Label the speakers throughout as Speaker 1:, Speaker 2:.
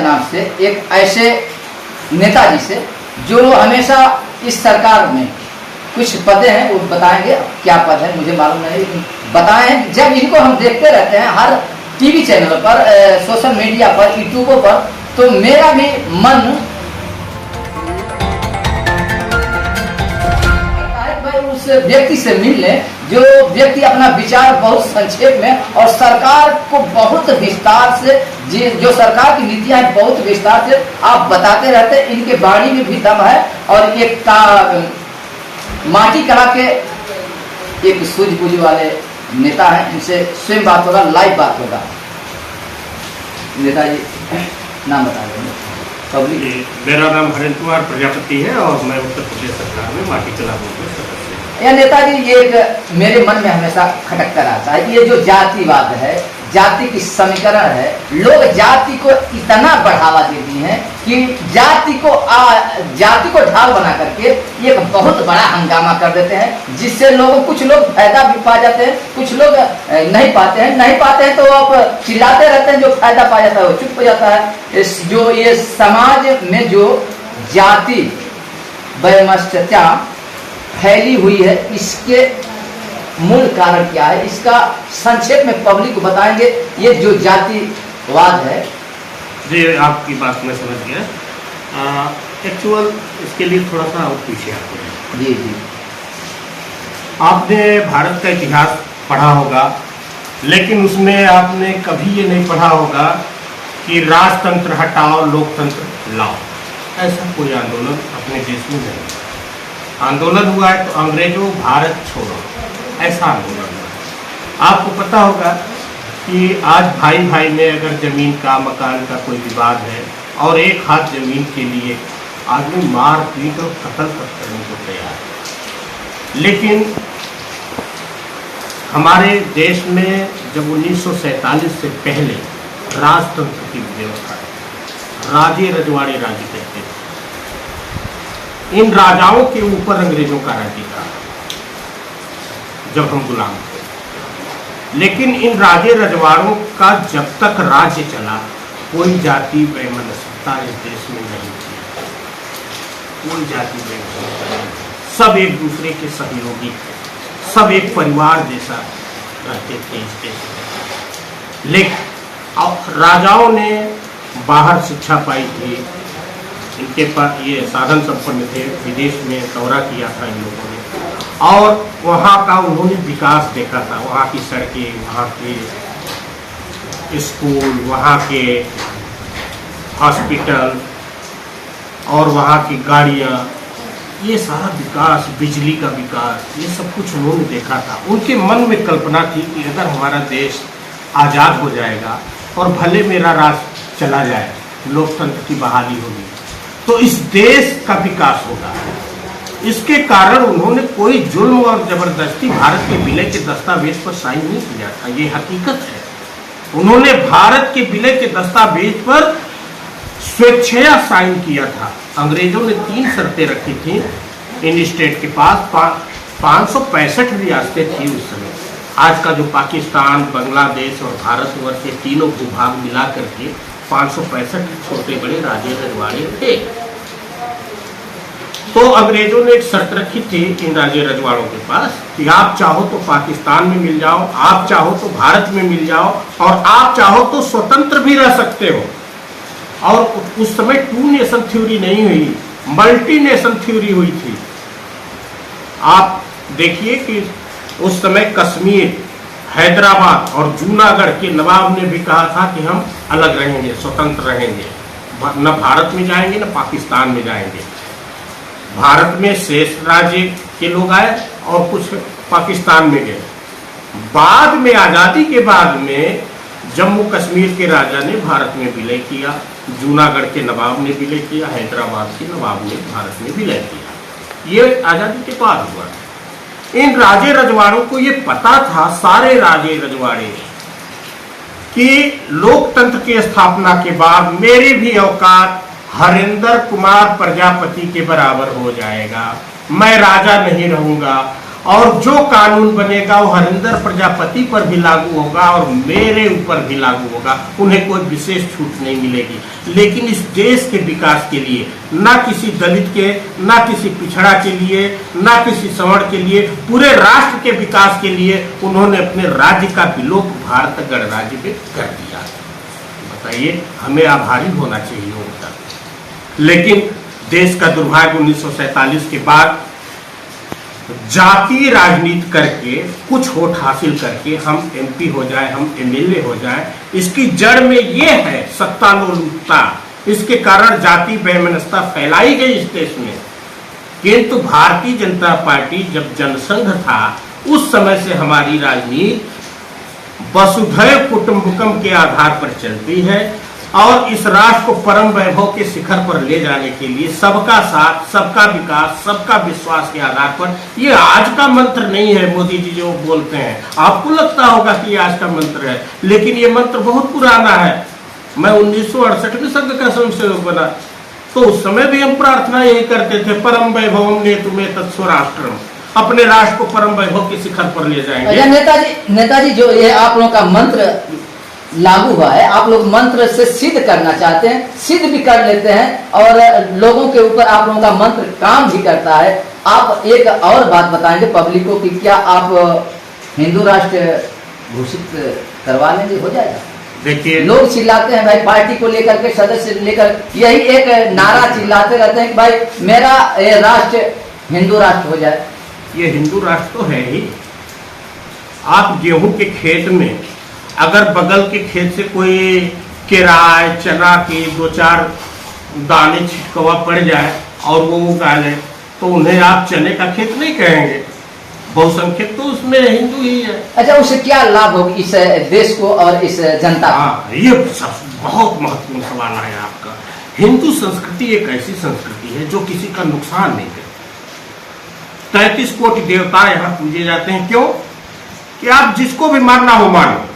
Speaker 1: नाम से एक ऐसे नेताजी से जो हमेशा इस सरकार में कुछ पद हैं, वो बताएंगे क्या पद है मुझे मालूम नहीं, लेकिन बताएं। जब इनको हम देखते रहते हैं हर टीवी चैनल पर, सोशल मीडिया पर, यूट्यूबों पर, तो मेरा भी मन उस व्यक्ति से मिल ले जो व्यक्ति अपना विचार बहुत संक्षेप में और सरकार को बहुत विस्तार से, जो सरकार की नीतियां हैं बहुत विस्तार से आप बताते रहते हैं। इनके वाणी में भी दम है और एक माटी कला के एक सूझबूझ वाले नेता हैं। इनसे स्वयं बात होगा, लाइव बात होगा। नेताजी नाम बता देंगे पब्लिक।
Speaker 2: मेरा नाम हरेंद्र कुमार प्रजापति है और मैं उत्तर प्रदेश सरकार में माटी कला बोर्ड में सदस्य।
Speaker 1: या नेताजी, ये एक मेरे मन में हमेशा खटकता रहता है, ये जो जातिवाद है, जाति की समीकरण है, लोग जाति को इतना बढ़ावा दे दिए हैं कि जाति को ढाल बना करके एक बहुत बड़ा हंगामा कर देते हैं, जिससे कुछ लोग फायदा भी पा जाते हैं, कुछ लोग नहीं पाते हैं तो आप चिल्लाते रहते हैं। जो फायदा पा जाता है वो चुप हो जाता है। जो ये समाज में जो जाति वैमनस्यता फैली हुई है, इसके मूल कारण क्या है, इसका संक्षेप में पब्लिक को बताएंगे। ये जो जातिवाद है।
Speaker 2: जी, आपकी बात मैं समझ गया। एक्चुअल इसके लिए थोड़ा सा और पीछे आते हैं।
Speaker 1: जी जी,
Speaker 2: आपने भारत का इतिहास पढ़ा होगा, लेकिन उसमें आपने कभी ये नहीं पढ़ा होगा कि राजतंत्र हटाओ लोकतंत्र लाओ। ऐसा कोई आंदोलन अपने देश में नहीं। आंदोलन हुआ है तो अंग्रेजों भारत छोड़ो, ऐसा आंदोलन हुआ। आपको पता होगा कि आज भाई भाई में अगर जमीन का, मकान का कोई विवाद है और एक हाथ जमीन के लिए आदमी मार पीट और कत्ल करने को तैयार है। लेकिन हमारे देश में जब 1947 से पहले राजतंत्र की व्यवस्था, राजे रजवाड़े राज्य करते थे। इन राजाओं के ऊपर अंग्रेजों का राज्य था जब हम गुलाम थे। लेकिन इन राजे रजवाड़ों का जब तक राज्य चला, कोई जाति वैमनस्यता इस देश में नहीं थी। कोई जाति वैमनस्यता नहीं, सब एक दूसरे के सहयोगी थे, सब एक परिवार जैसा रहते थे इस देश में। लेकिन राजाओं ने बाहर शिक्षा पाई थी, इनके पास ये साधन संपन्न थे, विदेश में दौरा किया था इन लोगों ने और वहाँ का उन्होंने विकास देखा था। वहाँ की सड़कें, वहाँ के स्कूल, वहाँ के हॉस्पिटल और वहाँ की गाड़ियाँ, ये सारा विकास, बिजली का विकास, ये सब कुछ उन्होंने देखा था। उनके मन में कल्पना थी कि अगर हमारा देश आज़ाद हो जाएगा और भले मेरा राज चला जाए, लोकतंत्र की बहाली होगी, तो इस देश का विकास होगा। इसके कारण उन्होंने कोई जुल्म और जबरदस्ती भारत के विलय के दस्तावेज पर साइन नहीं किया था, ये हकीकत है। उन्होंने भारत के विलय के दस्तावेज पर स्वेच्छया साइन किया था। अंग्रेजों ने 3 शर्तें रखी थी इन स्टेट के पास। 565 रियासतें थी उस समय। आज का जो पाकिस्तान, बांग्लादेश और भारतवर्ष, ये तीनों भूभाग मिला करके 565 छोटे बड़े राजे रजवाड़े थे। तो अंग्रेजों ने एक शर्त रखी थी इन राजे रजवाड़ों के पास कि आप चाहो तो पाकिस्तान में मिल जाओ, आप चाहो तो भारत में मिल जाओ और आप चाहो तो स्वतंत्र भी रह सकते हो। और उस समय 2 नेशन थ्योरी नहीं हुई, मल्टी नेशन थ्योरी हुई थी। आप देखिए कि उस समय कश्मीर, हैदराबाद और जूनागढ़ के नवाब ने भी कहा था कि हम अलग रहेंगे, स्वतंत्र रहेंगे, न भारत में जाएंगे न पाकिस्तान में जाएंगे। भारत में शेष राज्य के लोग आए और कुछ पाकिस्तान में गए। बाद में, आज़ादी के बाद में, जम्मू कश्मीर के राजा ने भारत में विलय किया, जूनागढ़ के नवाब ने विलय किया, हैदराबाद के नवाब ने भारत में विलय किया। ये आज़ादी के बाद हुआ। इन राजे रजवाड़ों को ये पता था, सारे राजे रजवाड़े, कि लोकतंत्र की स्थापना के बाद मेरी भी औकात हरेंद्र कुमार प्रजापति के बराबर हो जाएगा, मैं राजा नहीं रहूंगा और जो कानून बनेगा वो हरिंदर प्रजापति पर भी लागू होगा और मेरे ऊपर भी लागू होगा, उन्हें कोई विशेष छूट नहीं मिलेगी। लेकिन इस देश के विकास के लिए, ना किसी दलित के, ना किसी पिछड़ा के लिए, ना किसी सवर्ण के लिए, पूरे राष्ट्र के विकास के लिए उन्होंने अपने राज्य का विलोप भारत गणराज्य में कर दिया। बताइए, हमें आभारी होना चाहिए उनका। लेकिन देश का दुर्भाग्य 1947 के बाद जातीय राजनीति करके, कुछ वोट हासिल करके हम एमपी हो जाए, हम एमएलए हो जाए, इसकी जड़ में ये है सत्तालोलुपता। इसके कारण जाति वैमनस्यता फैलाई गई इस देश में। किंतु भारतीय जनता पार्टी जब जनसंघ था, उस समय से हमारी राजनीति वसुधैव कुटुंबकम के आधार पर चलती है और इस राष्ट्र को परम वैभव के शिखर पर ले जाने के लिए सबका साथ, सबका विकास, सबका विश्वास के आधार पर। ये आज का मंत्र नहीं है मोदी जी जो बोलते हैं, आपको लगता होगा कि ये आज का मंत्र है, लेकिन ये मंत्र बहुत पुराना है। मैं 1968 में संघ का स्वयंसेवक बना, तो उस समय भी हम प्रार्थना यही करते थे, परम वैभवम नेतुमे तत्स्वराष्ट्रम, अपने राष्ट्र को परम वैभव के शिखर पर ले जाएंगे।
Speaker 1: नेताजी जो ये आप लोगों का मंत्र लागू हुआ है, आप लोग मंत्र से सिद्ध करना चाहते हैं, सिद्ध भी कर लेते हैं और लोगों के ऊपर आप लोगों का मंत्र काम भी करता है। आप एक और बात बताएंगे पब्लिक को कि क्या आप हिंदू राष्ट्र घोषित करवा लेंगे, हो जाएगा?
Speaker 2: देखिए,
Speaker 1: लोग चिल्लाते हैं भाई, पार्टी को लेकर के, सदस्य लेकर यही एक नारा चिल्लाते रहते हैं कि भाई मेरा राष्ट्र हिंदू राष्ट्र हो जाए।
Speaker 2: ये हिंदू राष्ट्र तो है ही। आप गेहूं के खेत में अगर बगल के खेत से कोई केराय, चना के 2-4 दाने छिटकवा पड़ जाए और वो उगा ले, तो उन्हें आप चने का खेत नहीं कहेंगे। बहुसंख्यक तो उसमें हिंदू ही है।
Speaker 1: अच्छा, उससे क्या लाभ होगी इस देश को और इस जनता को?
Speaker 2: हाँ, ये बहुत महत्वपूर्ण सवाल है आपका। हिंदू संस्कृति एक ऐसी संस्कृति है जो किसी का नुकसान नहीं करती। 33 कोटि देवता यहाँ पूजे जाते हैं। क्यों? कि आप जिसको भी मानना हो मानो,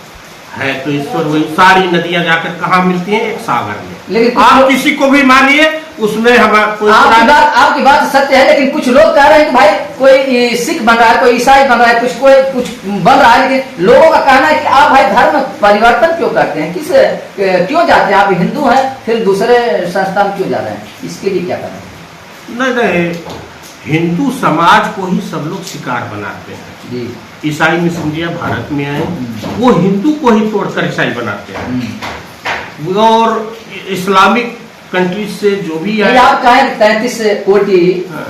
Speaker 2: है तो ईश्वर वही। सारी नदियां जाकर कहाँ मिलती हैं? एक सागर में। लेकिन आप किसी को भी मानिए, उसमें
Speaker 1: आपकी बात सत्य है, लेकिन कुछ लोग कह रहे हैं कि भाई कोई सिख बन रहा है, कोई ईसाई बन रहा है, कुछ बन रहा है, लेकिन लोगों का कहना है कि आप भाई धर्म परिवर्तन क्यों करते हैं, क्यों जाते हैं? आप हिंदू हैं फिर दूसरे संस्था में क्यों जा रहे हैं? इसके लिए क्या करें?
Speaker 2: नहीं, हिंदू समाज को ही सब लोग शिकार बनाते हैं जी। ईसाई मिशनरियां भारत में आए, वो हिंदू को ही तोड़कर ईसाई बनाते हैं। और इस्लामिक कंट्रीज से जो भी आए,
Speaker 1: आप कहें 33 कोटि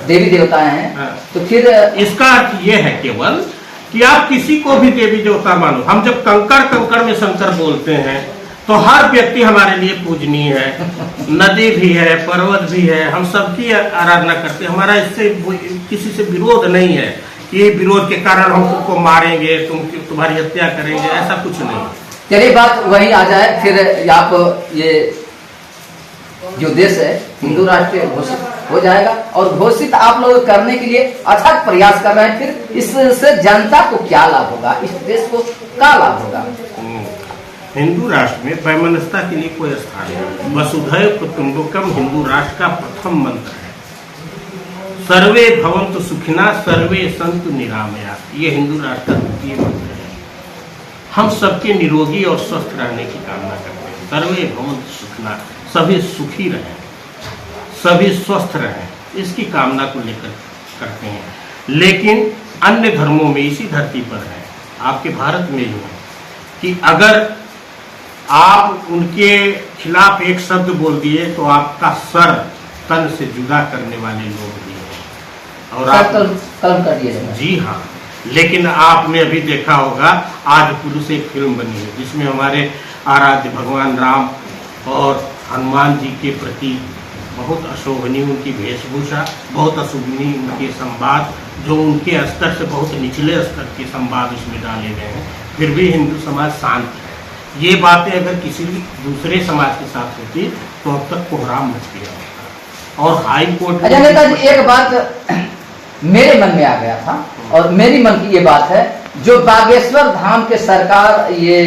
Speaker 1: देवी देवता हैं, तो फिर
Speaker 2: इसका अर्थ ये है केवल कि आप किसी को भी देवी देवता मानो। हम जब कंकड़ में शंकर बोलते हैं तो हर व्यक्ति हमारे लिए पूजनीय है। नदी भी है, पर्वत भी है, हम सबकी आराधना करते हैं। हमारा इससे किसी से विरोध नहीं है कि विरोध के कारण हम तुमको मारेंगे, तुम्हारी हत्या करेंगे, ऐसा कुछ नहीं।
Speaker 1: चलिए बात वही आ जाए फिर, आप ये जो देश है हिंदू राष्ट्र घोषित हो जाएगा और घोषित आप लोग करने के लिए अथक प्रयास कर रहे हैं, फिर इससे जनता को क्या लाभ होगा, इस देश को क्या लाभ होगा?
Speaker 2: हिंदू राष्ट्र में वैमनस्यता के लिए कोई स्थान नहीं। वसुधैव कुटुंबकम हिंदू राष्ट्र का प्रथम मंत्र है। सर्वे भवन्तु सुखिना सर्वे सन्तु निरामया, ये हिंदू राष्ट्र का द्वितीय मंत्र है। हम सबके निरोगी और स्वस्थ रहने की कामना करते हैं। सर्वे भवन्तु सुखिना, सभी सुखी रहें, सभी स्वस्थ रहें, इसकी कामना को लेकर करते हैं। लेकिन अन्य धर्मों में इसी धरती पर है, आपके भारत में ही है, कि अगर आप उनके खिलाफ एक शब्द बोल दिए तो आपका सर तन से जुदा करने वाले लोग भी हैं। और आप
Speaker 1: कलम कर दिए जाएगा।
Speaker 2: जी हाँ, लेकिन आपने अभी देखा होगा आदिपुरुष से एक फिल्म बनी है जिसमें हमारे आराध्य भगवान राम और हनुमान जी के प्रति बहुत अशोभनीय उनकी वेशभूषा, बहुत अशोभनीय उनके संवाद, जो उनके स्तर से बहुत निचले स्तर के संवाद उसमें डाले गए हैं। फिर भी हिंदू समाज शांत है। ये बातें अगर किसी दूसरे समाज के साथ होती तो अब तक कोहराम मच गया होता। और हाई कोर्ट
Speaker 1: अच्छा नेताजी, एक बात मेरे मन में आ गया था और मेरी मन की ये बात है, जो बागेश्वर धाम के सरकार ये